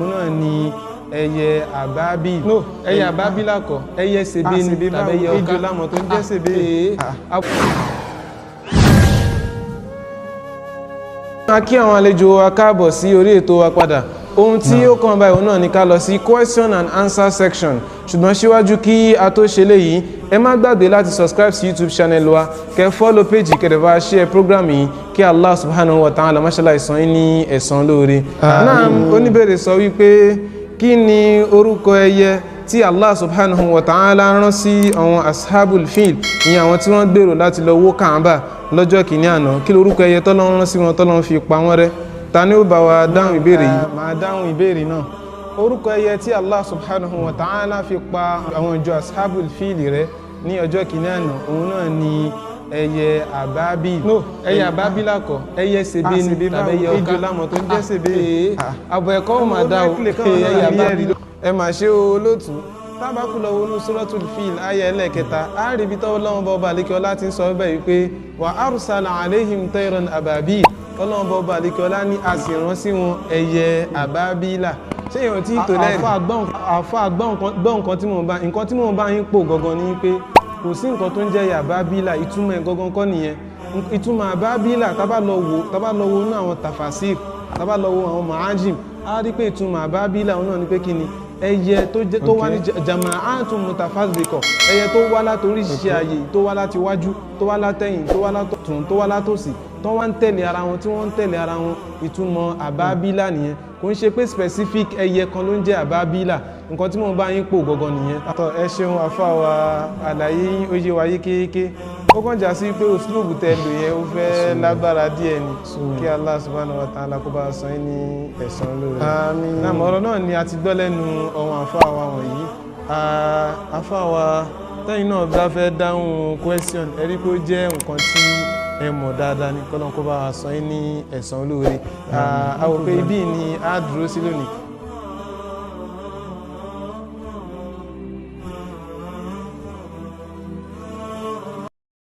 náà ni ẹyẹ abaabeel. No, ẹyẹ abaabeel akọ ẹyẹ sebe ni tàbí ẹyẹ ọ̀ká. ejò lámọ̀ tó ń jẹ́ sebe. a kí àwọn àlejò wa káàbọ̀ sí orí ètò wa padà. Ohun tí ó kàn báyìí náà ni ká lọ sí question and answer section. Ṣùgbọ́n síwájú kí a tó ṣe léyìí, ẹ má gbàgbé láti subscribe sí YouTube channel wa, kẹ́ follow page, kẹ́ dẹ̀ bá share program yìí, kí Allah subhanahu wa ta'ala mashallah ìsan yín ní ẹ̀san lóore. Náà oníbèrè sọ wípé kí ni orúkọ ẹyẹ tí Allah subhanahu wa ta'ala rán sí àwọn ashaabul fil, ìyẹn àwọn tí wọ́n gbèrò láti lọ wó Kaaba lọ́jọ́ kìíní àná? Kí lorúkọ ẹyẹ tọ́lọ́run rán sí wọn tọ́lọ́run fi pa wọ́n rẹ́? Ta ni ó bá wa dáhùn ìbéèrè yìí? Màá dáhùn ìbéèrè náà. Orúkọ ẹyẹ tí Allah subhanahu wa ta'ala fi pa àwọn ìjọ ashaabul fil rẹ́ ní ọjọ́ kìíní àná, òun náà ni ẹyẹ abaabeel. No, ẹyẹ abaabeel akọ ẹyẹ sebe ni tàbí ẹyẹ ọ̀ká. ejò lámọ̀ tó ń jẹ́ sebe. àbọ̀ ẹ̀kọ́ ò máa dá o. ẹyẹ abaabeel ẹ máa ṣe olóòtú. tábàkù lọ wọnú suratul fil ayé ẹlẹ́kẹta, á rí ibi tọ́wọ́ lọ́wọ́ bá ọba àlékẹ́ọ́lá ti ń sọ bẹ́ẹ̀ wípé wa arsala alayhim tayran abaabeel. ọlọ́wọ́ bá ọba àlékẹ́ọ́lá ní a sì rán sí wọn ẹyẹ abaabila. ṣé èèyàn tí tò lẹ́rìí? àfa gbọ́ nǹkan tí mò ń bá yín pò gangan ni pé kò sí nǹkan tó ń jẹ́ abaabila, ìtumọ̀ ẹ̀ gangan kọ́ nìyẹn. ìtumọ̀ abaabila tábà lọ wo ní àwọn tafasir, tábà lọ wo àwọn ma'ajim, á rí pé ìtumọ̀ abaabila òun náà ni pé kí ni ẹyẹ tó wá ní jama'atun mutafarriqa, ẹyẹ tó wá láti oríṣiríṣi ààyè, tó wá láti wájú, tó wá látẹ̀yìn, tó wá látọ̀tún, tó wá látòsì, tó wá ń tẹ̀lé ara wọn, tí wọ́n ń tẹ̀lé ara wọn. ìtumọ̀ abaabila nìyẹn. Kò ń ṣe pé specific ẹyẹ kan ló ń jẹ́ abaabila. Nǹkan tí mo bá yín pò gangan nìyẹn. Ẹ ṣeun àfáà wa, àlàyé yín ó yé wa yékéyéké. Ó kàn já sí pé òṣùlùbù tẹ lò yẹn ó fẹ́ lágbára díẹ̀ ni. Kí Allah subhanahu wa ta'ala kó bá san yín ní ẹ̀san lóore. Àmín. Náà ọ̀rọ̀ náà ni a ti gbọ́ lẹ́nu àwọn àfáà wa wọ̀nyí. Àfáà wa tẹ́yìn náà bá fẹ́ dáhùn question, ẹ rí pé ó jẹ́ nǹkan tí ẹ mọ̀ dáadáa ní kọ́lọ́n kó bá san yín ní ẹ̀san lóore. A wò pé ibí ni a dúró sí lónìí.